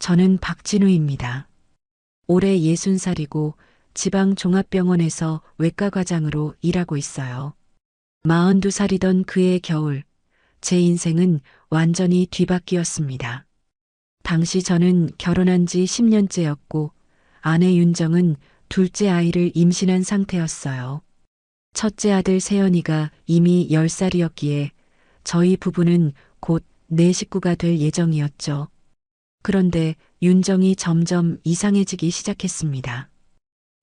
저는 박진우입니다. 올해 60살이고 지방종합병원에서 외과과장으로 일하고 있어요. 42살이던 그해 겨울, 제 인생은 완전히 뒤바뀌었습니다. 당시 저는 결혼한 지 10년째였고 아내 윤정은 둘째 아이를 임신한 상태였어요. 첫째 아들 세연이가 이미 10살이었기에 저희 부부는 곧 내 식구가 될 예정이었죠. 그런데 윤정이 점점 이상해지기 시작했습니다.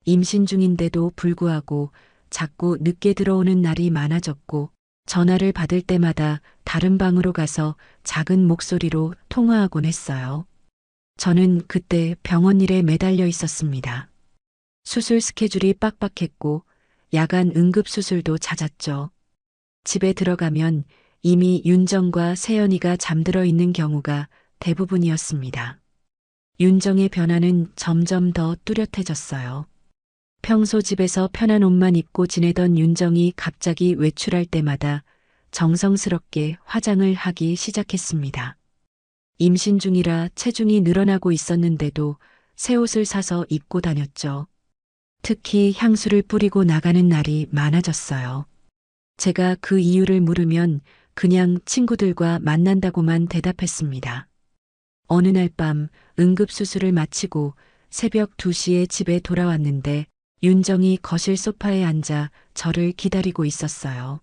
임신 중인데도 불구하고 자꾸 늦게 들어오는 날이 많아졌고 전화를 받을 때마다 다른 방으로 가서 작은 목소리로 통화하곤 했어요. 저는 그때 병원 일에 매달려 있었습니다. 수술 스케줄이 빡빡했고 야간 응급수술도 잦았죠. 집에 들어가면 이미 윤정과 세연이가 잠들어 있는 경우가 대부분이었습니다. 윤정의 변화는 점점 더 뚜렷해졌어요. 평소 집에서 편한 옷만 입고 지내던 윤정이 갑자기 외출할 때마다 정성스럽게 화장을 하기 시작했습니다. 임신 중이라 체중이 늘어나고 있었는데도 새 옷을 사서 입고 다녔죠. 특히 향수를 뿌리고 나가는 날이 많아졌어요. 제가 그 이유를 물으면 그냥 친구들과 만난다고만 대답했습니다. 어느 날 밤 응급수술을 마치고 새벽 2시에 집에 돌아왔는데 윤정이 거실 소파에 앉아 저를 기다리고 있었어요.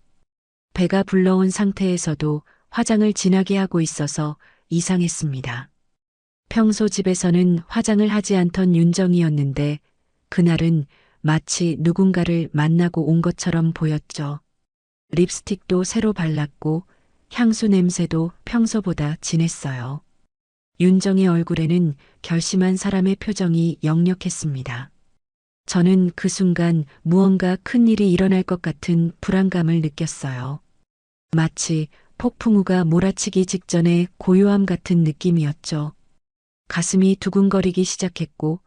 배가 불러온 상태에서도 화장을 진하게 하고 있어서 이상했습니다. 평소 집에서는 화장을 하지 않던 윤정이었는데 그날은 마치 누군가를 만나고 온 것처럼 보였죠. 립스틱도 새로 발랐고 향수 냄새도 평소보다 진했어요. 윤정의 얼굴에는 결심한 사람의 표정이 역력했습니다. 저는 그 순간 무언가 큰 일이 일어날 것 같은 불안감을 느꼈어요. 마치 폭풍우가 몰아치기 직전의 고요함 같은 느낌이었죠. 가슴이 두근거리기 시작했고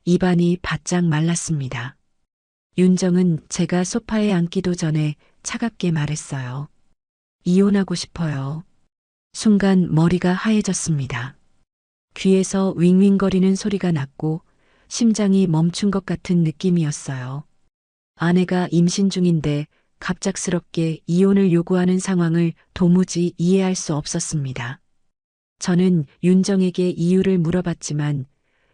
입안이 바짝 말랐습니다. 윤정은 제가 소파에 앉기도 전에 차갑게 말했어요. 이혼하고 싶어요. 순간 머리가 하얘졌습니다. 귀에서 윙윙거리는 소리가 났고 심장이 멈춘 것 같은 느낌이었어요. 아내가 임신 중인데 갑작스럽게 이혼을 요구하는 상황을 도무지 이해할 수 없었습니다. 저는 윤정에게 이유를 물어봤지만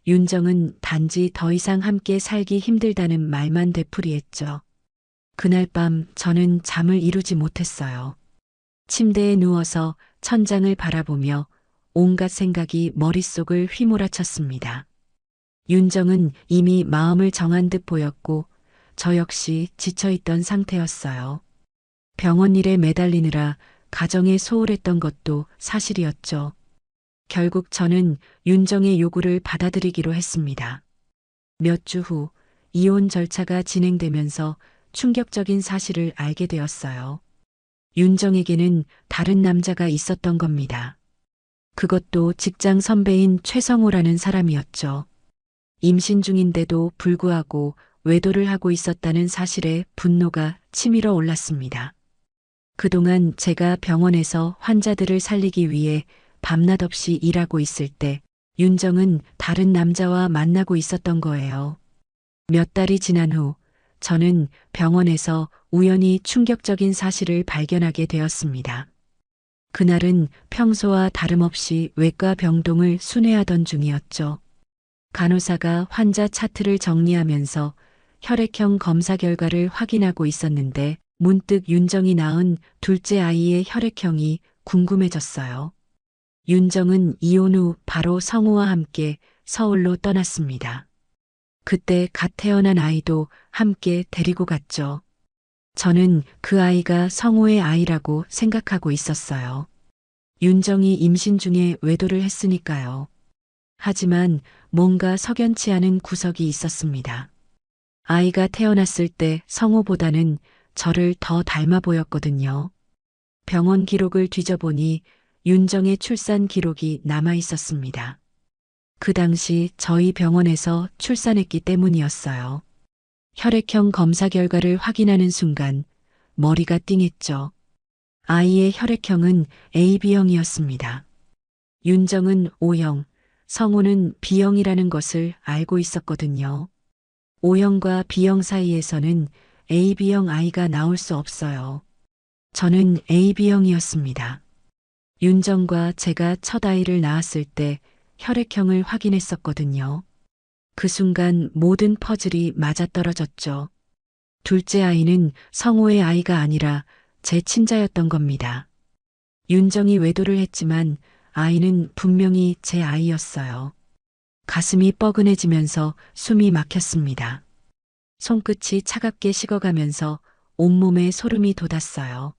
윤정은 단지 더 이상 함께 살기 힘들다는 말만 되풀이했죠. 그날 밤 저는 잠을 이루지 못했어요. 침대에 누워서 천장을 바라보며 온갖 생각이 머릿속을 휘몰아쳤습니다. 윤정은 이미 마음을 정한 듯 보였고 저 역시 지쳐있던 상태였어요. 병원 일에 매달리느라 가정에 소홀했던 것도 사실이었죠. 결국 저는 윤정의 요구를 받아들이기로 했습니다. 몇 주 후 이혼 절차가 진행되면서 충격적인 사실을 알게 되었어요. 윤정에게는 다른 남자가 있었던 겁니다. 그것도 직장 선배인 최성호라는 사람이었죠. 임신 중인데도 불구하고 외도를 하고 있었다는 사실에 분노가 치밀어 올랐습니다. 그동안 제가 병원에서 환자들을 살리기 위해 밤낮 없이 일하고 있을 때 윤정은 다른 남자와 만나고 있었던 거예요. 몇 달이 지난 후 저는 병원에서 우연히 충격적인 사실을 발견하게 되었습니다. 그날은 평소와 다름없이 외과 병동을 순회하던 중이었죠. 간호사가 환자 차트를 정리하면서 혈액형 검사 결과를 확인하고 있었는데 문득 윤정이 낳은 둘째 아이의 혈액형이 궁금해졌어요. 윤정은 이혼 후 바로 성우와 함께 서울로 떠났습니다. 그때 갓 태어난 아이도 함께 데리고 갔죠. 저는 그 아이가 성우의 아이라고 생각하고 있었어요. 윤정이 임신 중에 외도를 했으니까요. 하지만 뭔가 석연치 않은 구석이 있었습니다. 아이가 태어났을 때 성우보다는 저를 더 닮아 보였거든요. 병원 기록을 뒤져보니 윤정의 출산 기록이 남아 있었습니다. 그 당시 저희 병원에서 출산했기 때문이었어요. 혈액형 검사 결과를 확인하는 순간 머리가 띵했죠. 아이의 혈액형은 AB형이었습니다. 윤정은 O형, 성우는 B형이라는 것을 알고 있었거든요. O형과 B형 사이에서는 AB형 아이가 나올 수 없어요. 저는 AB형이었습니다. 윤정과 제가 첫 아이를 낳았을 때 혈액형을 확인했었거든요. 그 순간 모든 퍼즐이 맞아떨어졌죠. 둘째 아이는 성우의 아이가 아니라 제 친자였던 겁니다. 윤정이 외도를 했지만 아이는 분명히 제 아이였어요. 가슴이 뻐근해지면서 숨이 막혔습니다. 손끝이 차갑게 식어가면서 온몸에 소름이 돋았어요.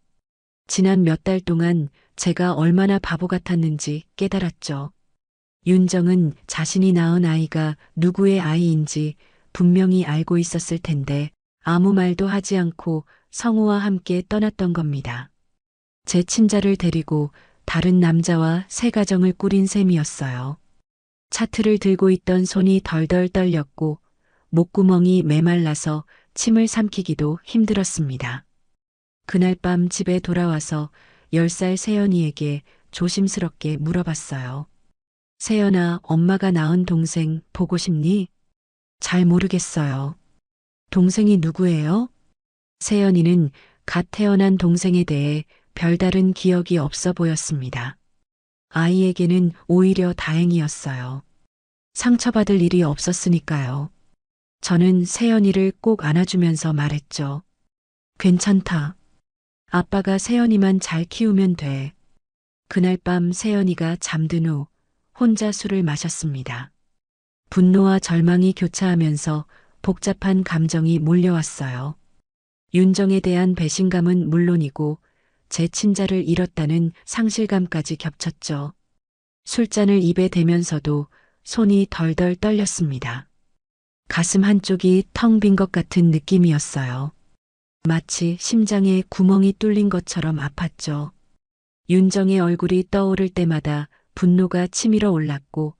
지난 몇 달 동안 제가 얼마나 바보 같았는지 깨달았죠. 윤정은 자신이 낳은 아이가 누구의 아이인지 분명히 알고 있었을 텐데 아무 말도 하지 않고 성우와 함께 떠났던 겁니다. 제 친자를 데리고 다른 남자와 새 가정을 꾸린 셈이었어요. 차트를 들고 있던 손이 덜덜 떨렸고 목구멍이 메말라서 침을 삼키기도 힘들었습니다. 그날 밤 집에 돌아와서 10살 세연이에게 조심스럽게 물어봤어요. 세연아, 엄마가 낳은 동생 보고 싶니? 잘 모르겠어요. 동생이 누구예요? 세연이는 갓 태어난 동생에 대해 별다른 기억이 없어 보였습니다. 아이에게는 오히려 다행이었어요. 상처받을 일이 없었으니까요. 저는 세연이를 꼭 안아주면서 말했죠. 괜찮다. 아빠가 세연이만 잘 키우면 돼. 그날 밤 세연이가 잠든 후 혼자 술을 마셨습니다. 분노와 절망이 교차하면서 복잡한 감정이 몰려왔어요. 윤정에 대한 배신감은 물론이고 제 친자를 잃었다는 상실감까지 겹쳤죠. 술잔을 입에 대면서도 손이 덜덜 떨렸습니다. 가슴 한쪽이 텅 빈 것 같은 느낌이었어요. 마치 심장에 구멍이 뚫린 것처럼 아팠죠. 윤정의 얼굴이 떠오를 때마다 분노가 치밀어 올랐고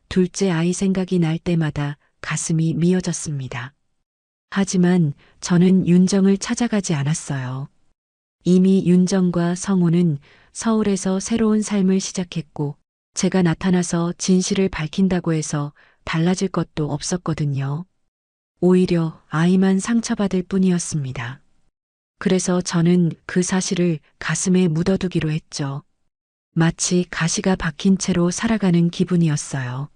둘째 아이 생각이 날 때마다 가슴이 미어졌습니다. 하지만 저는 윤정을 찾아가지 않았어요. 이미 윤정과 성우는 서울에서 새로운 삶을 시작했고 제가 나타나서 진실을 밝힌다고 해서 달라질 것도 없었거든요. 오히려 아이만 상처받을 뿐이었습니다. 그래서 저는 그 사실을 가슴에 묻어두기로 했죠. 마치 가시가 박힌 채로 살아가는 기분이었어요.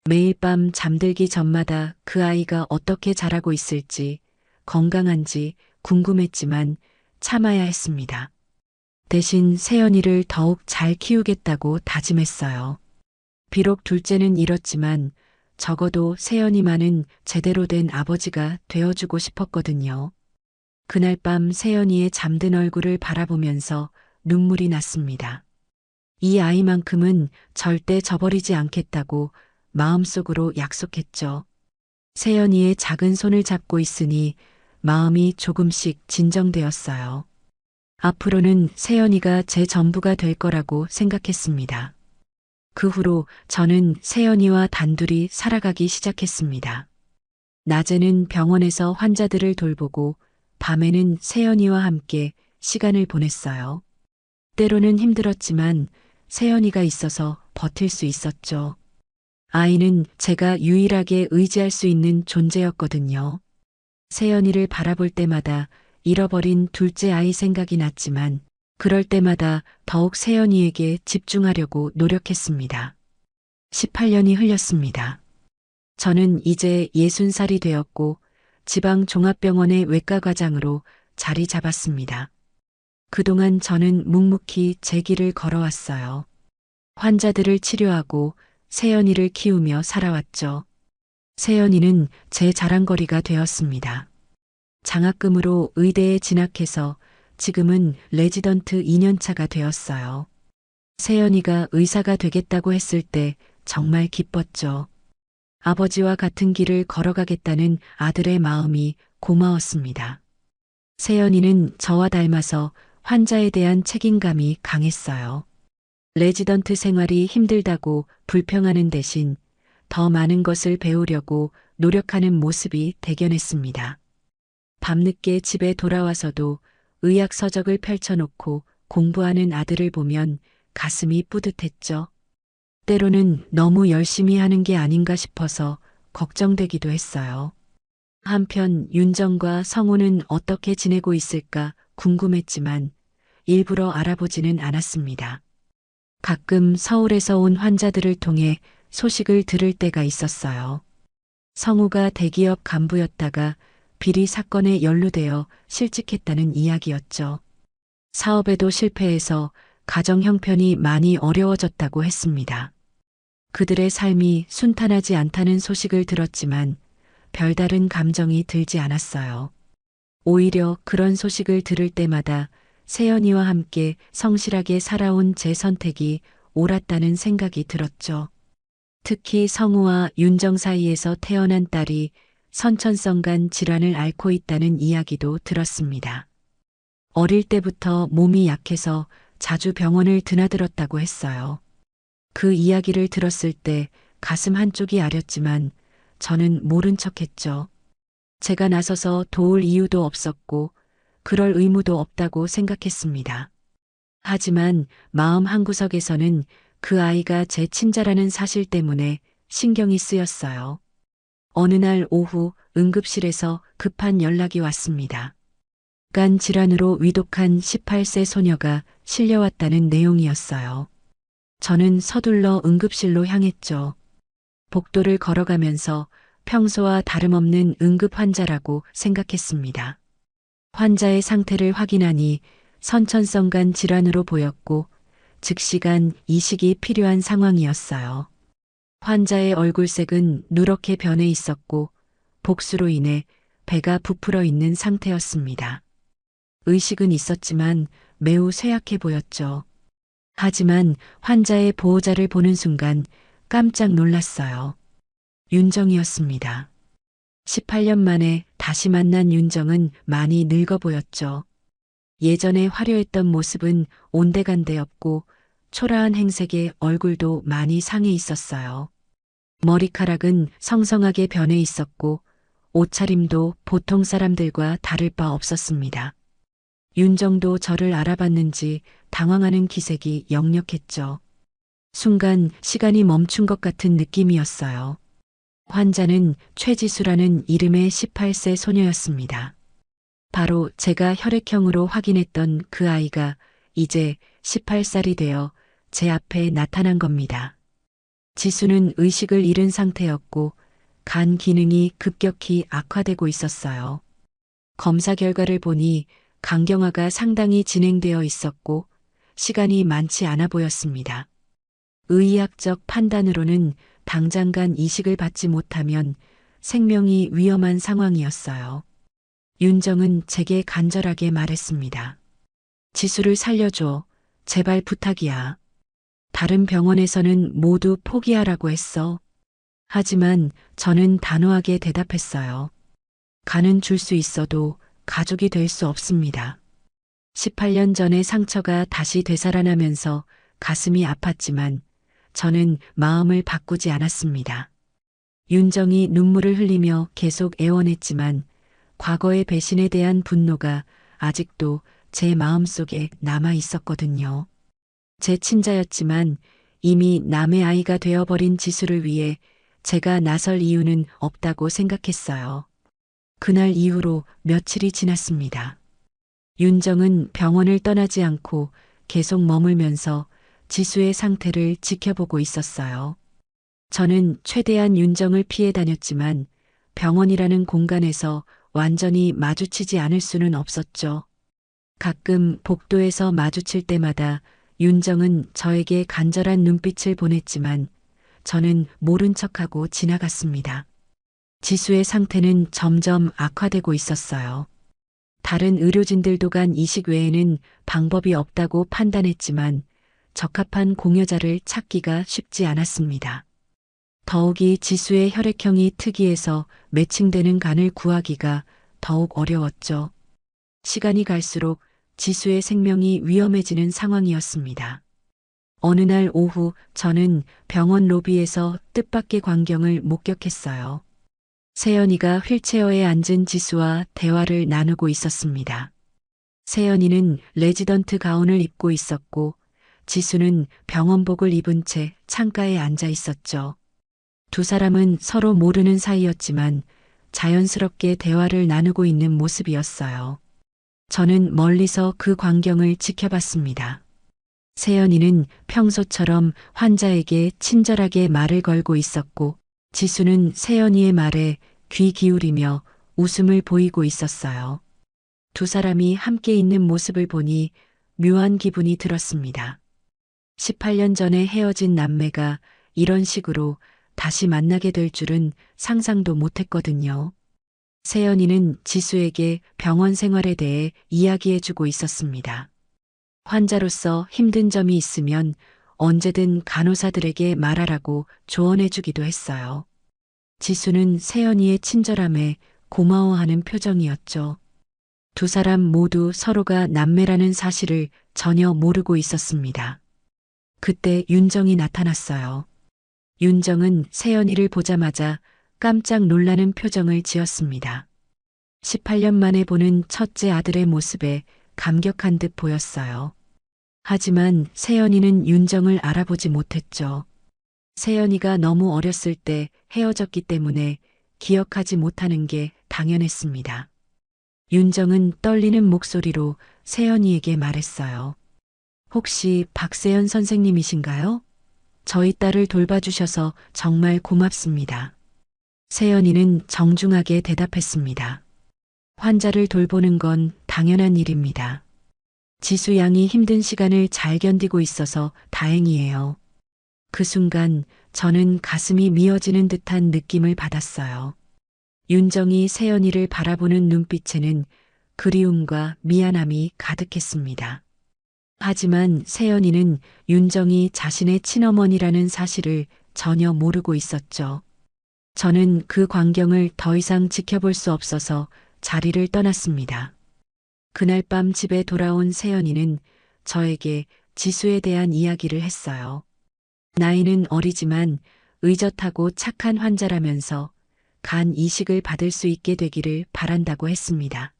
매일 밤 잠들기 전마다 그 아이가 어떻게 자라고 있을지, 건강한지 궁금했지만 참아야 했습니다. 대신 세연이를 더욱 잘 키우겠다고 다짐했어요. 비록 둘째는 잃었지만 적어도 세연이만은 제대로 된 아버지가 되어주고 싶었거든요. 그날 밤 세연이의 잠든 얼굴을 바라보면서 눈물이 났습니다. 이 아이만큼은 절대 저버리지 않겠다고 마음속으로 약속했죠. 세연이의 작은 손을 잡고 있으니 마음이 조금씩 진정되었어요. 앞으로는 세연이가 제 전부가 될 거라고 생각했습니다. 그 후로 저는 세연이와 단둘이 살아가기 시작했습니다. 낮에는 병원에서 환자들을 돌보고 밤에는 세연이와 함께 시간을 보냈어요. 때로는 힘들었지만 세연이가 있어서 버틸 수 있었죠. 아이는 제가 유일하게 의지할 수 있는 존재였거든요. 세연이를 바라볼 때마다 잃어버린 둘째 아이 생각이 났지만 그럴 때마다 더욱 세연이에게 집중하려고 노력했습니다. 18년이 흘렸습니다. 저는 이제 60살이 되었고 지방 종합병원의 외과과장으로 자리 잡았습니다. 그동안 저는 묵묵히 제 길을 걸어왔어요. 환자들을 치료하고 세연이를 키우며 살아왔죠. 세연이는 제 자랑거리가 되었습니다. 장학금으로 의대에 진학해서 지금은 레지던트 2년차가 되었어요. 세연이가 의사가 되겠다고 했을 때 정말 기뻤죠. 아버지와 같은 길을 걸어가겠다는 아들의 마음이 고마웠습니다. 세연이는 저와 닮아서 환자에 대한 책임감이 강했어요. 레지던트 생활이 힘들다고 불평하는 대신 더 많은 것을 배우려고 노력하는 모습이 대견했습니다. 밤늦게 집에 돌아와서도 의학 서적을 펼쳐놓고 공부하는 아들을 보면 가슴이 뿌듯했죠. 때로는 너무 열심히 하는 게 아닌가 싶어서 걱정되기도 했어요. 한편 윤정과 성우는 어떻게 지내고 있을까 궁금했지만 일부러 알아보지는 않았습니다. 가끔 서울에서 온 환자들을 통해 소식을 들을 때가 있었어요. 성우가 대기업 간부였다가 비리 사건에 연루되어 실직했다는 이야기였죠. 사업에도 실패해서 가정 형편이 많이 어려워졌다고 했습니다. 그들의 삶이 순탄하지 않다는 소식을 들었지만 별다른 감정이 들지 않았어요. 오히려 그런 소식을 들을 때마다 세연이와 함께 성실하게 살아온 제 선택이 옳았다는 생각이 들었죠. 특히 성우와 윤정 사이에서 태어난 딸이 선천성간 질환을 앓고 있다는 이야기도 들었습니다. 어릴 때부터 몸이 약해서 자주 병원을 드나들었다고 했어요. 그 이야기를 들었을 때 가슴 한쪽이 아렸지만 저는 모른 척했죠. 제가 나서서 도울 이유도 없었고 그럴 의무도 없다고 생각했습니다. 하지만 마음 한구석에서는 그 아이가 제 친자라는 사실 때문에 신경이 쓰였어요. 어느 날 오후 응급실에서 급한 연락이 왔습니다. 간 질환으로 위독한 18세 소녀가 실려왔다는 내용이었어요. 저는 서둘러 응급실로 향했죠. 복도를 걸어가면서 평소와 다름없는 응급 환자라고 생각했습니다. 환자의 상태를 확인하니 선천성간 질환으로 보였고 즉시간 이식이 필요한 상황이었어요. 환자의 얼굴색은 누렇게 변해 있었고 복수로 인해 배가 부풀어 있는 상태였습니다. 의식은 있었지만 매우 쇠약해 보였죠. 하지만 환자의 보호자를 보는 순간 깜짝 놀랐어요. 윤정이었습니다. 18년 만에 다시 만난 윤정은 많이 늙어 보였죠. 예전에 화려했던 모습은 온데간데 없고 초라한 행색에 얼굴도 많이 상해 있었어요. 머리카락은 성성하게 변해 있었고 옷차림도 보통 사람들과 다를 바 없었습니다. 윤정도 저를 알아봤는지 당황하는 기색이 역력했죠. 순간 시간이 멈춘 것 같은 느낌이었어요. 환자는 최지수라는 이름의 18세 소녀였습니다. 바로 제가 혈액형으로 확인했던 그 아이가 이제 18살이 되어 제 앞에 나타난 겁니다. 지수는 의식을 잃은 상태였고 간 기능이 급격히 악화되고 있었어요. 검사 결과를 보니 간경화가 상당히 진행되어 있었고 시간이 많지 않아 보였습니다. 의학적 판단으로는 당장간 이식을 받지 못하면 생명이 위험한 상황이었어요. 윤정은 제게 간절하게 말했습니다. 지수를 살려줘. 제발 부탁이야. 다른 병원에서는 모두 포기하라고 했어. 하지만 저는 단호하게 대답했어요. 간은 줄 수 있어도 가족이 될 수 없습니다. 18년 전의 상처가 다시 되살아나면서 가슴이 아팠지만 저는 마음을 바꾸지 않았습니다. 윤정이 눈물을 흘리며 계속 애원했지만 과거의 배신에 대한 분노가 아직도 제 마음속에 남아 있었거든요. 제 친자였지만 이미 남의 아이가 되어버린 지수를 위해 제가 나설 이유는 없다고 생각했어요. 그날 이후로 며칠이 지났습니다. 윤정은 병원을 떠나지 않고 계속 머물면서 지수의 상태를 지켜보고 있었어요. 저는 최대한 윤정을 피해 다녔지만 병원이라는 공간에서 완전히 마주치지 않을 수는 없었죠. 가끔 복도에서 마주칠 때마다 윤정은 저에게 간절한 눈빛을 보냈지만 저는 모른 척하고 지나갔습니다. 지수의 상태는 점점 악화되고 있었어요. 다른 의료진들도 간 이식 외에는 방법이 없다고 판단했지만 적합한 공여자를 찾기가 쉽지 않았습니다. 더욱이 지수의 혈액형이 특이해서 매칭되는 간을 구하기가 더욱 어려웠죠. 시간이 갈수록 지수의 생명이 위험해지는 상황이었습니다. 어느 날 오후 저는 병원 로비에서 뜻밖의 광경을 목격했어요. 세연이가 휠체어에 앉은 지수와 대화를 나누고 있었습니다. 세연이는 레지던트 가운을 입고 있었고 지수는 병원복을 입은 채 창가에 앉아 있었죠. 두 사람은 서로 모르는 사이였지만 자연스럽게 대화를 나누고 있는 모습이었어요. 저는 멀리서 그 광경을 지켜봤습니다. 세연이는 평소처럼 환자에게 친절하게 말을 걸고 있었고, 지수는 세연이의 말에 귀 기울이며 웃음을 보이고 있었어요. 두 사람이 함께 있는 모습을 보니 묘한 기분이 들었습니다. 18년 전에 헤어진 남매가 이런 식으로 다시 만나게 될 줄은 상상도 못했거든요. 세연이는 지수에게 병원 생활에 대해 이야기해주고 있었습니다. 환자로서 힘든 점이 있으면 언제든 간호사들에게 말하라고 조언해주기도 했어요. 지수는 세연이의 친절함에 고마워하는 표정이었죠. 두 사람 모두 서로가 남매라는 사실을 전혀 모르고 있었습니다. 그때 윤정이 나타났어요. 윤정은 세연이를 보자마자 깜짝 놀라는 표정을 지었습니다. 18년 만에 보는 첫째 아들의 모습에 감격한 듯 보였어요. 하지만 세연이는 윤정을 알아보지 못했죠. 세연이가 너무 어렸을 때 헤어졌기 때문에 기억하지 못하는 게 당연했습니다. 윤정은 떨리는 목소리로 세연이에게 말했어요. 혹시 박세연 선생님이신가요? 저희 딸을 돌봐주셔서 정말 고맙습니다. 세연이는 정중하게 대답했습니다. 환자를 돌보는 건 당연한 일입니다. 지수 양이 힘든 시간을 잘 견디고 있어서 다행이에요. 그 순간 저는 가슴이 미어지는 듯한 느낌을 받았어요. 윤정이 세연이를 바라보는 눈빛에는 그리움과 미안함이 가득했습니다. 하지만 세연이는 윤정이 자신의 친어머니라는 사실을 전혀 모르고 있었죠. 저는 그 광경을 더 이상 지켜볼 수 없어서 자리를 떠났습니다. 그날 밤 집에 돌아온 세연이는 저에게 지수에 대한 이야기를 했어요. 나이는 어리지만 의젓하고 착한 환자라면서 간 이식을 받을 수 있게 되기를 바란다고 했습니다.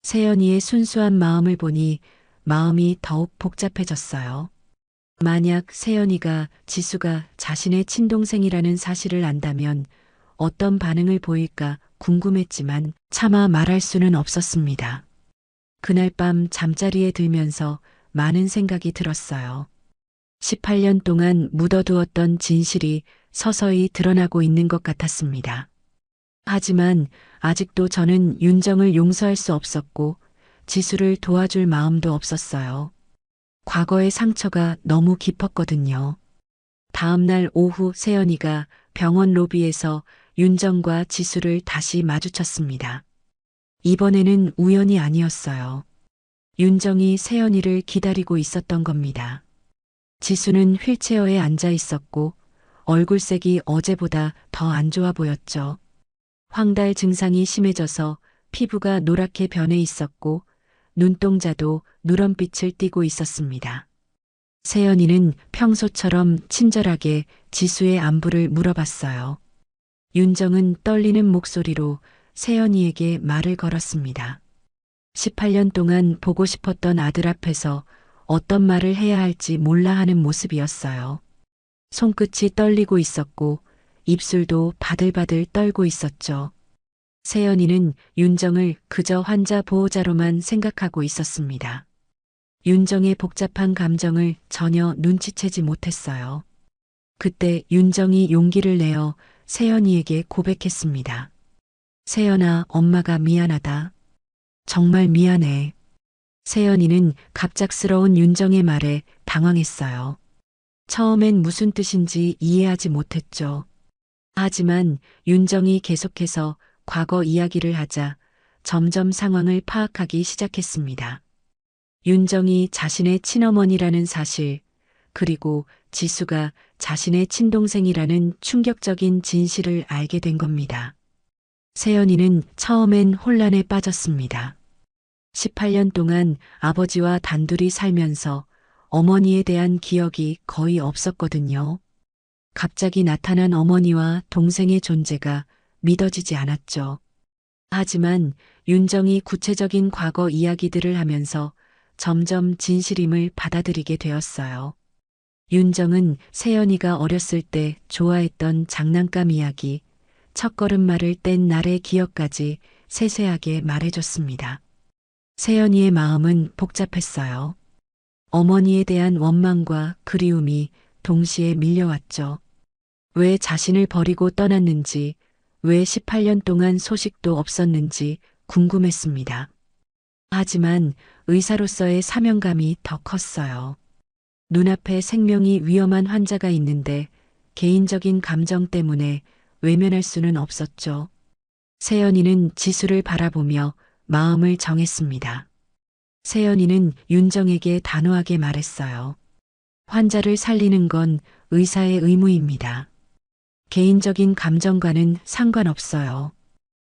세연이의 순수한 마음을 보니 마음이 더욱 복잡해졌어요. 만약 세연이가 지수가 자신의 친동생이라는 사실을 안다면 어떤 반응을 보일까 궁금했지만 차마 말할 수는 없었습니다. 그날 밤 잠자리에 들면서 많은 생각이 들었어요. 18년 동안 묻어두었던 진실이 서서히 드러나고 있는 것 같았습니다. 하지만 아직도 저는 윤정을 용서할 수 없었고 지수를 도와줄 마음도 없었어요. 과거의 상처가 너무 깊었거든요. 다음 날 오후 세연이가 병원 로비에서 윤정과 지수를 다시 마주쳤습니다. 이번에는 우연이 아니었어요. 윤정이 세연이를 기다리고 있었던 겁니다. 지수는 휠체어에 앉아 있었고 얼굴색이 어제보다 더 안 좋아 보였죠. 황달 증상이 심해져서 피부가 노랗게 변해 있었고 눈동자도 누런빛을 띠고 있었습니다. 세연이는 평소처럼 친절하게 지수의 안부를 물어봤어요. 윤정은 떨리는 목소리로 세연이에게 말을 걸었습니다. 18년 동안 보고 싶었던 아들 앞에서 어떤 말을 해야 할지 몰라 하는 모습이었어요. 손끝이 떨리고 있었고 입술도 바들바들 떨고 있었죠. 세연이는 윤정을 그저 환자 보호자로만 생각하고 있었습니다. 윤정의 복잡한 감정을 전혀 눈치채지 못했어요. 그때 윤정이 용기를 내어 세연이에게 고백했습니다. 세연아, 엄마가 미안하다. 정말 미안해. 세연이는 갑작스러운 윤정의 말에 당황했어요. 처음엔 무슨 뜻인지 이해하지 못했죠. 하지만 윤정이 계속해서 과거 이야기를 하자 점점 상황을 파악하기 시작했습니다. 윤정이 자신의 친어머니라는 사실, 그리고 지수가 자신의 친동생이라는 충격적인 진실을 알게 된 겁니다. 세연이는 처음엔 혼란에 빠졌습니다. 18년 동안 아버지와 단둘이 살면서 어머니에 대한 기억이 거의 없었거든요. 갑자기 나타난 어머니와 동생의 존재가 믿어지지 않았죠. 하지만 윤정이 구체적인 과거 이야기들을 하면서 점점 진실임을 받아들이게 되었어요. 윤정은 세연이가 어렸을 때 좋아했던 장난감 이야기, 첫걸음마를 뗀 날의 기억까지 세세하게 말해줬습니다. 세연이의 마음은 복잡했어요. 어머니에 대한 원망과 그리움이 동시에 밀려왔죠. 왜 자신을 버리고 떠났는지, 왜 18년 동안 소식도 없었는지 궁금했습니다. 하지만 의사로서의 사명감이 더 컸어요. 눈앞에 생명이 위험한 환자가 있는데 개인적인 감정 때문에 외면할 수는 없었죠. 세연이는 지수를 바라보며 마음을 정했습니다. 세연이는 윤정에게 단호하게 말했어요. 환자를 살리는 건 의사의 의무입니다. 개인적인 감정과는 상관없어요.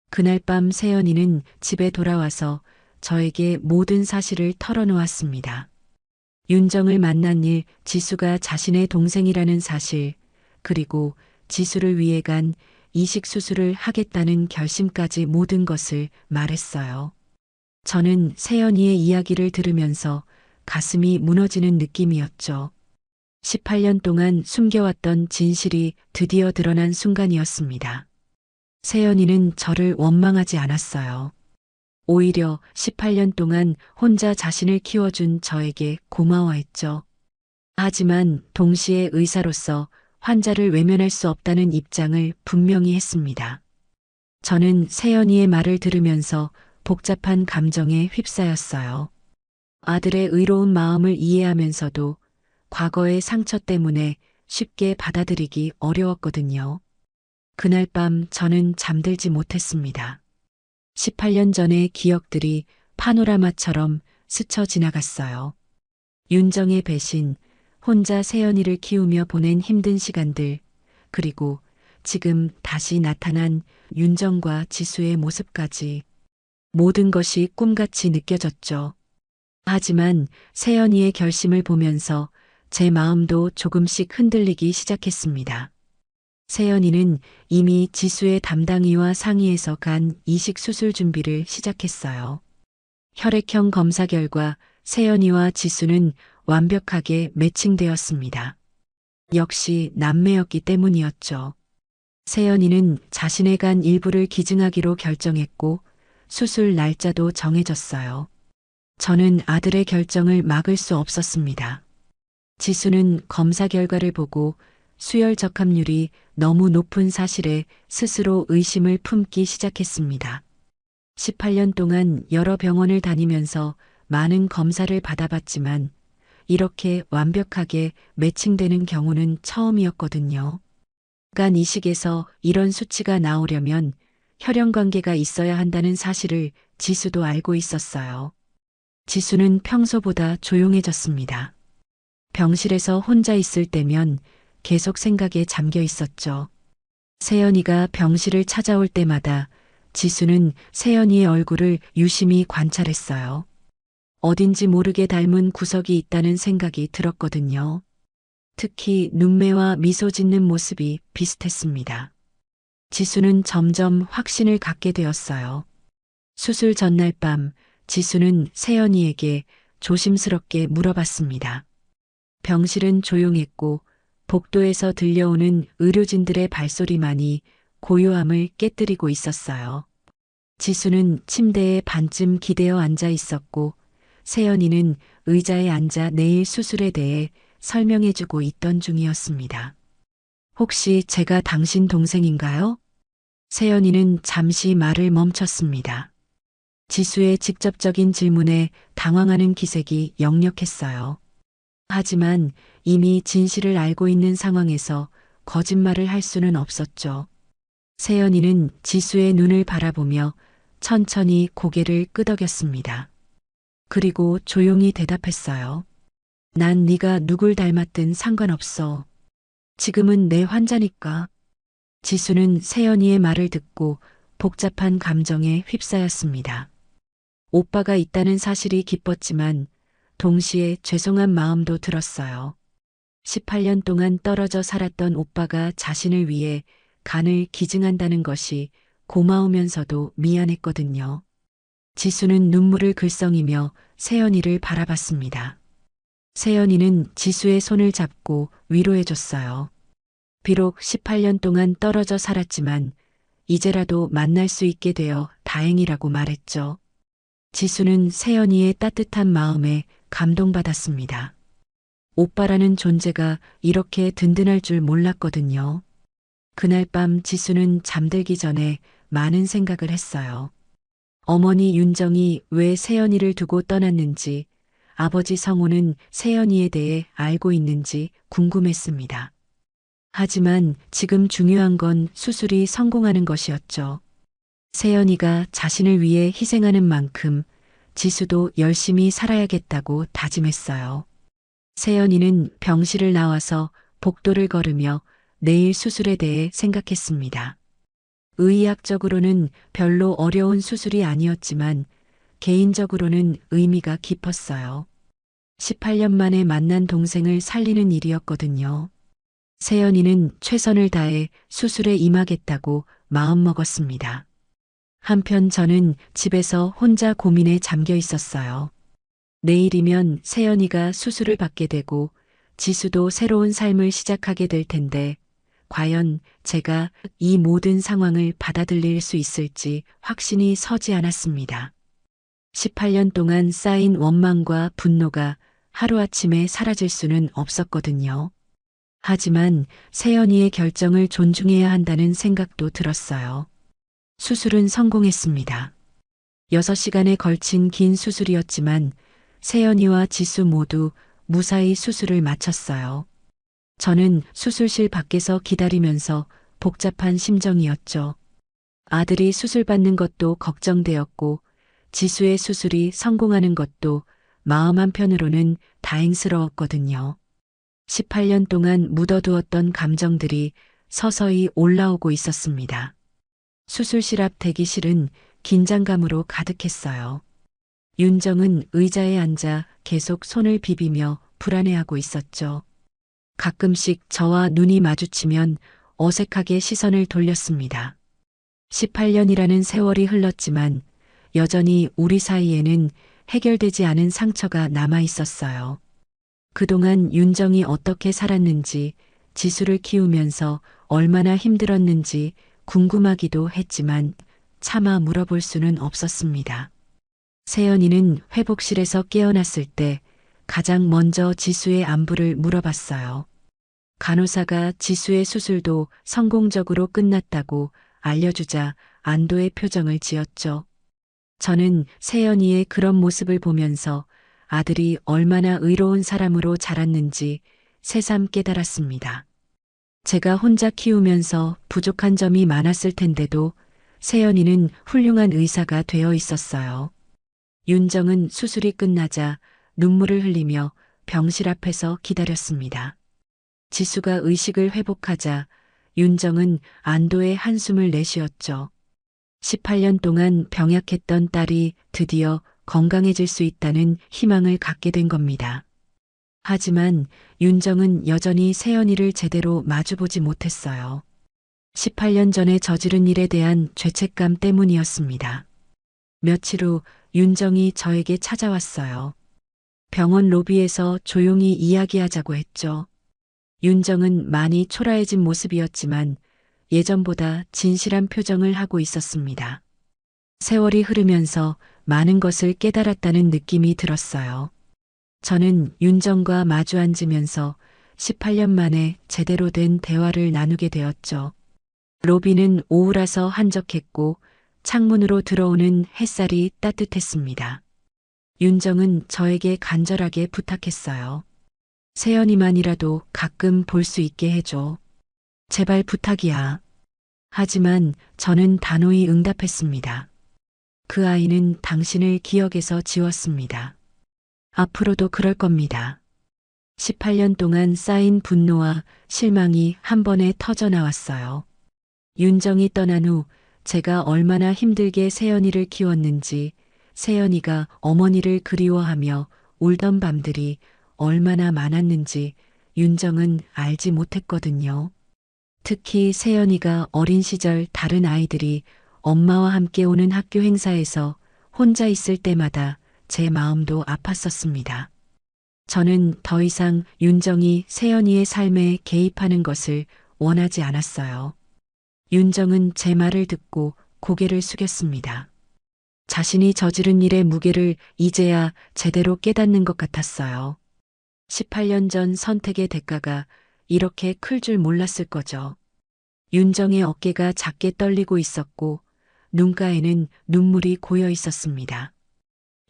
그날 밤 세연이는 집에 돌아와서 저에게 모든 사실을 털어놓았습니다. 윤정을 만난 일, 지수가 자신의 동생이라는 사실, 그리고 지수를 위해 간 이식 수술을 하겠다는 결심까지 모든 것을 말했어요. 저는 세연이의 이야기를 들으면서 가슴이 무너지는 느낌이었죠. 18년 동안 숨겨왔던 진실이 드디어 드러난 순간이었습니다. 세연이는 저를 원망하지 않았어요. 오히려 18년 동안 혼자 자신을 키워준 저에게 고마워했죠. 하지만 동시에 의사로서 환자를 외면할 수 없다는 입장을 분명히 했습니다. 저는 세연이의 말을 들으면서 복잡한 감정에 휩싸였어요. 아들의 의로운 마음을 이해하면서도 과거의 상처 때문에 쉽게 받아들이기 어려웠거든요. 그날 밤 저는 잠들지 못했습니다. 18년 전의 기억들이 파노라마처럼 스쳐 지나갔어요. 윤정의 배신, 혼자 세연이를 키우며 보낸 힘든 시간들, 그리고 지금 다시 나타난 윤정과 지수의 모습까지 모든 것이 꿈같이 느껴졌죠. 하지만 세연이의 결심을 보면서 제 마음도 조금씩 흔들리기 시작했습니다. 세연이는 이미 지수의 담당이와 상의해서 간 이식 수술 준비를 시작했어요. 혈액형 검사 결과 세연이와 지수는 완벽하게 매칭되었습니다. 역시 남매였기 때문이었죠. 세연이는 자신의 간 일부를 기증하기로 결정했고 수술 날짜도 정해졌어요. 저는 아들의 결정을 막을 수 없었습니다. 지수는 검사 결과를 보고 수혈 적합률이 너무 높은 사실에 스스로 의심을 품기 시작했습니다. 18년 동안 여러 병원을 다니면서 많은 검사를 받아봤지만 이렇게 완벽하게 매칭되는 경우는 처음이었거든요. 간 이식에서 이런 수치가 나오려면 혈연 관계가 있어야 한다는 사실을 지수도 알고 있었어요. 지수는 평소보다 조용해졌습니다. 병실에서 혼자 있을 때면 계속 생각에 잠겨 있었죠. 세연이가 병실을 찾아올 때마다 지수는 세연이의 얼굴을 유심히 관찰했어요. 어딘지 모르게 닮은 구석이 있다는 생각이 들었거든요. 특히 눈매와 미소 짓는 모습이 비슷했습니다. 지수는 점점 확신을 갖게 되었어요. 수술 전날 밤 지수는 세연이에게 조심스럽게 물어봤습니다. 병실은 조용했고 복도에서 들려오는 의료진들의 발소리만이 고요함을 깨뜨리고 있었어요. 지수는 침대에 반쯤 기대어 앉아 있었고 세연이는 의자에 앉아 내일 수술에 대해 설명해주고 있던 중이었습니다. 혹시 제가 당신 동생인가요? 세연이는 잠시 말을 멈췄습니다. 지수의 직접적인 질문에 당황하는 기색이 역력했어요. 하지만 이미 진실을 알고 있는 상황에서 거짓말을 할 수는 없었죠. 세연이는 지수의 눈을 바라보며 천천히 고개를 끄덕였습니다. 그리고 조용히 대답했어요. 난 네가 누굴 닮았든 상관없어. 지금은 내 환자니까. 지수는 세연이의 말을 듣고 복잡한 감정에 휩싸였습니다. 오빠가 있다는 사실이 기뻤지만 동시에 죄송한 마음도 들었어요. 18년 동안 떨어져 살았던 오빠가 자신을 위해 간을 기증한다는 것이 고마우면서도 미안했거든요. 지수는 눈물을 글썽이며 세연이를 바라봤습니다. 세연이는 지수의 손을 잡고 위로해줬어요. 비록 18년 동안 떨어져 살았지만 이제라도 만날 수 있게 되어 다행이라고 말했죠. 지수는 세연이의 따뜻한 마음에 감동받았습니다. 오빠라는 존재가 이렇게 든든할 줄 몰랐거든요. 그날 밤 지수는 잠들기 전에 많은 생각을 했어요. 어머니 윤정이 왜 세연이를 두고 떠났는지, 아버지 성호는 세연이에 대해 알고 있는지 궁금했습니다. 하지만 지금 중요한 건 수술이 성공하는 것이었죠. 세연이가 자신을 위해 희생하는 만큼 지수도 열심히 살아야겠다고 다짐했어요. 세연이는 병실을 나와서 복도를 걸으며 내일 수술에 대해 생각했습니다. 의학적으로는 별로 어려운 수술이 아니었지만 개인적으로는 의미가 깊었어요. 18년 만에 만난 동생을 살리는 일이었거든요. 세연이는 최선을 다해 수술에 임하겠다고 마음먹었습니다. 한편 저는 집에서 혼자 고민에 잠겨 있었어요. 내일이면 세연이가 수술을 받게 되고 지수도 새로운 삶을 시작하게 될 텐데 과연 제가 이 모든 상황을 받아들일 수 있을지 확신이 서지 않았습니다. 18년 동안 쌓인 원망과 분노가 하루아침에 사라질 수는 없었거든요. 하지만 세연이의 결정을 존중해야 한다는 생각도 들었어요. 수술은 성공했습니다. 6시간에 걸친 긴 수술이었지만 세연이와 지수 모두 무사히 수술을 마쳤어요. 저는 수술실 밖에서 기다리면서 복잡한 심정이었죠. 아들이 수술받는 것도 걱정되었고 지수의 수술이 성공하는 것도 마음 한편으로는 다행스러웠거든요. 18년 동안 묻어두었던 감정들이 서서히 올라오고 있었습니다. 수술실 앞 대기실은 긴장감으로 가득했어요. 윤정은 의자에 앉아 계속 손을 비비며 불안해하고 있었죠. 가끔씩 저와 눈이 마주치면 어색하게 시선을 돌렸습니다. 18년이라는 세월이 흘렀지만 여전히 우리 사이에는 해결되지 않은 상처가 남아 있었어요. 그동안 윤정이 어떻게 살았는지, 지수를 키우면서 얼마나 힘들었는지 궁금하기도 했지만 차마 물어볼 수는 없었습니다. 세연이는 회복실에서 깨어났을 때 가장 먼저 지수의 안부를 물어봤어요. 간호사가 지수의 수술도 성공적으로 끝났다고 알려주자 안도의 표정을 지었죠. 저는 세연이의 그런 모습을 보면서 아들이 얼마나 의로운 사람으로 자랐는지 새삼 깨달았습니다. 제가 혼자 키우면서 부족한 점이 많았을 텐데도 세연이는 훌륭한 의사가 되어 있었어요. 윤정은 수술이 끝나자 눈물을 흘리며 병실 앞에서 기다렸습니다. 지수가 의식을 회복하자 윤정은 안도의 한숨을 내쉬었죠. 18년 동안 병약했던 딸이 드디어 건강해질 수 있다는 희망을 갖게 된 겁니다. 하지만 윤정은 여전히 세연이를 제대로 마주보지 못했어요. 18년 전에 저지른 일에 대한 죄책감 때문이었습니다. 며칠 후 윤정이 저에게 찾아왔어요. 병원 로비에서 조용히 이야기하자고 했죠. 윤정은 많이 초라해진 모습이었지만 예전보다 진실한 표정을 하고 있었습니다. 세월이 흐르면서 많은 것을 깨달았다는 느낌이 들었어요. 저는 윤정과 마주 앉으면서 18년 만에 제대로 된 대화를 나누게 되었죠. 로비는 오후라서 한적했고 창문으로 들어오는 햇살이 따뜻했습니다. 윤정은 저에게 간절하게 부탁했어요. 세연이만이라도 가끔 볼 수 있게 해줘. 제발 부탁이야. 하지만 저는 단호히 응답했습니다. 그 아이는 당신을 기억에서 지웠습니다. 앞으로도 그럴 겁니다. 18년 동안 쌓인 분노와 실망이 한 번에 터져 나왔어요. 윤정이 떠난 후 제가 얼마나 힘들게 세연이를 키웠는지, 세연이가 어머니를 그리워하며 울던 밤들이 얼마나 많았는지 윤정은 알지 못했거든요. 특히 세연이가 어린 시절 다른 아이들이 엄마와 함께 오는 학교 행사에서 혼자 있을 때마다 제 마음도 아팠었습니다. 저는 더 이상 윤정이 세연이의 삶에 개입하는 것을 원하지 않았어요. 윤정은 제 말을 듣고 고개를 숙였습니다. 자신이 저지른 일의 무게를 이제야 제대로 깨닫는 것 같았어요. 18년 전 선택의 대가가 이렇게 클 줄 몰랐을 거죠. 윤정의 어깨가 작게 떨리고 있었고 눈가에는 눈물이 고여 있었습니다.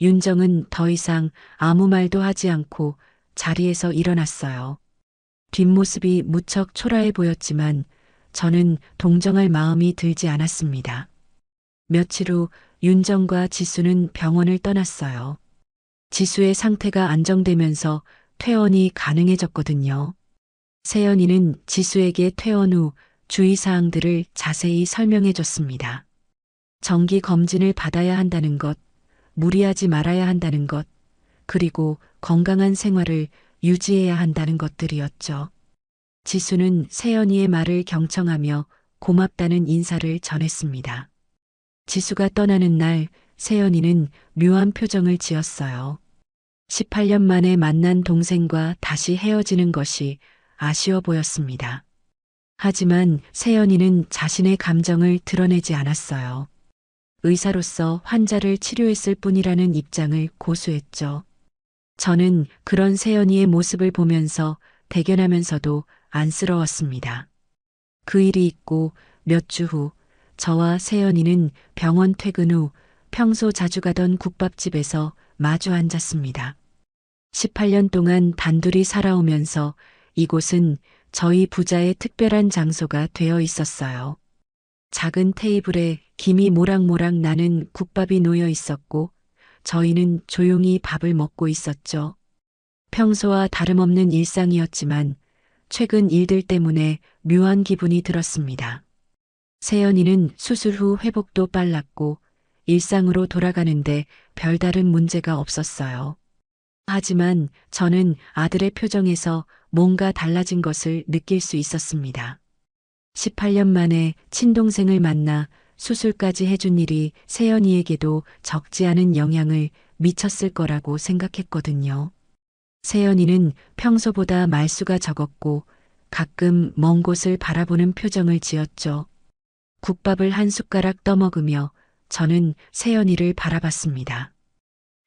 윤정은 더 이상 아무 말도 하지 않고 자리에서 일어났어요. 뒷모습이 무척 초라해 보였지만 저는 동정할 마음이 들지 않았습니다. 며칠 후 윤정과 지수는 병원을 떠났어요. 지수의 상태가 안정되면서 퇴원이 가능해졌거든요. 세연이는 지수에게 퇴원 후 주의사항들을 자세히 설명해 줬습니다. 정기 검진을 받아야 한다는 것, 무리하지 말아야 한다는 것, 그리고 건강한 생활을 유지해야 한다는 것들이었죠. 지수는 세연이의 말을 경청하며 고맙다는 인사를 전했습니다. 지수가 떠나는 날 세연이는 묘한 표정을 지었어요. 18년 만에 만난 동생과 다시 헤어지는 것이 아쉬워 보였습니다. 하지만 세연이는 자신의 감정을 드러내지 않았어요. 의사로서 환자를 치료했을 뿐이라는 입장을 고수했죠. 저는 그런 세연이의 모습을 보면서 대견하면서도 안쓰러웠습니다. 그 일이 있고 몇 주 후 저와 세연이는 병원 퇴근 후 평소 자주 가던 국밥집에서 마주 앉았습니다. 18년 동안 단둘이 살아오면서 이곳은 저희 부자의 특별한 장소가 되어 있었어요. 작은 테이블에 김이 모락모락 나는 국밥이 놓여 있었고 저희는 조용히 밥을 먹고 있었죠. 평소와 다름없는 일상이었지만 최근 일들 때문에 묘한 기분이 들었습니다. 세연이는 수술 후 회복도 빨랐고 일상으로 돌아가는데 별다른 문제가 없었어요. 하지만 저는 아들의 표정에서 뭔가 달라진 것을 느낄 수 있었습니다. 18년 만에 친동생을 만나 수술까지 해준 일이 세연이에게도 적지 않은 영향을 미쳤을 거라고 생각했거든요. 세연이는 평소보다 말수가 적었고 가끔 먼 곳을 바라보는 표정을 지었죠. 국밥을 한 숟가락 떠먹으며 저는 세연이를 바라봤습니다.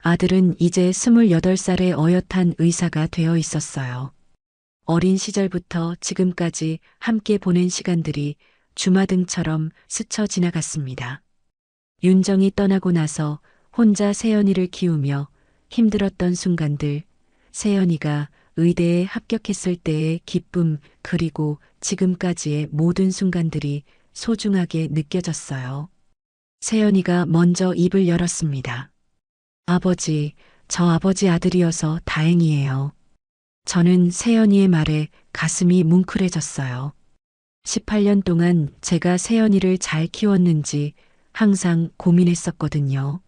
아들은 이제 28살의 어엿한 의사가 되어 있었어요. 어린 시절부터 지금까지 함께 보낸 시간들이 주마등처럼 스쳐 지나갔습니다. 윤정이 떠나고 나서 혼자 세연이를 키우며 힘들었던 순간들, 세연이가 의대에 합격했을 때의 기쁨 그리고 지금까지의 모든 순간들이 소중하게 느껴졌어요. 세연이가 먼저 입을 열었습니다. 아버지, 저 아버지 아들이어서 다행이에요. 저는 세연이의 말에 가슴이 뭉클해졌어요. 18년 동안 제가 세연이를 잘 키웠는지 항상 고민했었거든요.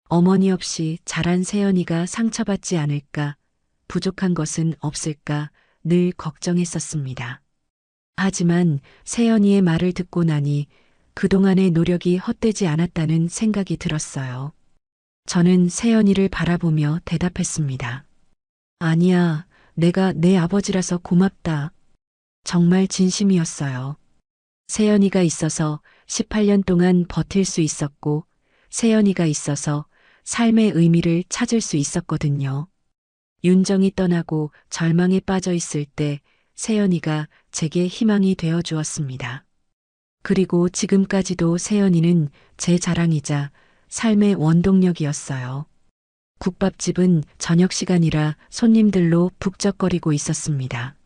어머니 없이 자란 세연이가 상처받지 않을까, 부족한 것은 없을까 늘 걱정했었습니다. 하지만 세연이의 말을 듣고 나니 그동안의 노력이 헛되지 않았다는 생각이 들었어요. 저는 세연이를 바라보며 대답했습니다. 아니야, 내가 내 아버지라서 고맙다. 정말 진심이었어요. 세연이가 있어서 18년 동안 버틸 수 있었고, 세연이가 있어서 삶의 의미를 찾을 수 있었거든요. 윤정이 떠나고 절망에 빠져 있을 때 세연이가 제게 희망이 되어 주었습니다. 그리고 지금까지도 세연이는 제 자랑이자 삶의 원동력이었어요. 국밥집은 저녁 시간이라 손님들로 북적거리고 있었습니다.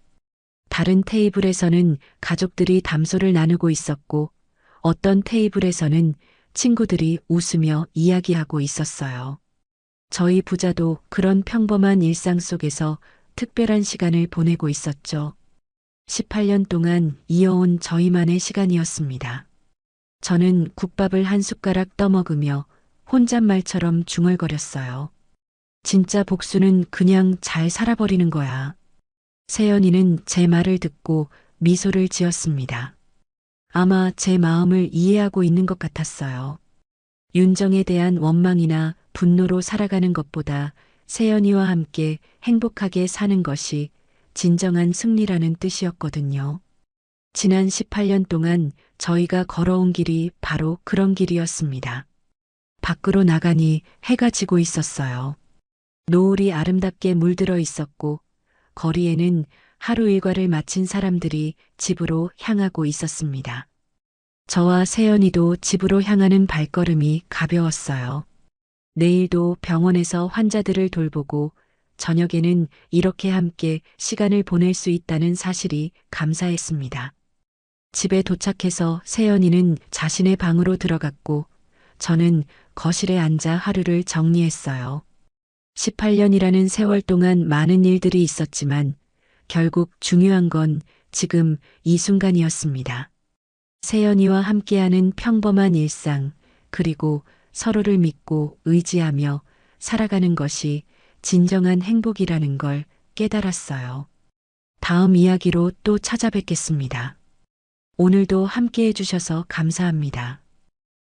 다른 테이블에서는 가족들이 담소를 나누고 있었고 어떤 테이블에서는 친구들이 웃으며 이야기하고 있었어요. 저희 부자도 그런 평범한 일상 속에서 특별한 시간을 보내고 있었죠. 18년 동안 이어온 저희만의 시간이었습니다. 저는 국밥을 한 숟가락 떠먹으며 혼잣말처럼 중얼거렸어요. 진짜 복수는 그냥 잘 살아버리는 거야. 세연이는 제 말을 듣고 미소를 지었습니다. 아마 제 마음을 이해하고 있는 것 같았어요. 윤정에 대한 원망이나 분노로 살아가는 것보다 세연이와 함께 행복하게 사는 것이 진정한 승리라는 뜻이었거든요. 지난 18년 동안 저희가 걸어온 길이 바로 그런 길이었습니다. 밖으로 나가니 해가 지고 있었어요. 노을이 아름답게 물들어 있었고 거리에는 하루 일과를 마친 사람들이 집으로 향하고 있었습니다. 저와 세연이도 집으로 향하는 발걸음이 가벼웠어요. 내일도 병원에서 환자들을 돌보고 저녁에는 이렇게 함께 시간을 보낼 수 있다는 사실이 감사했습니다. 집에 도착해서 세연이는 자신의 방으로 들어갔고 저는 거실에 앉아 하루를 정리했어요. 18년이라는 세월 동안 많은 일들이 있었지만 결국 중요한 건 지금 이 순간이었습니다. 세연이와 함께하는 평범한 일상, 그리고 서로를 믿고 의지하며 살아가는 것이 진정한 행복이라는 걸 깨달았어요. 다음 이야기로 또 찾아뵙겠습니다. 오늘도 함께 해주셔서 감사합니다.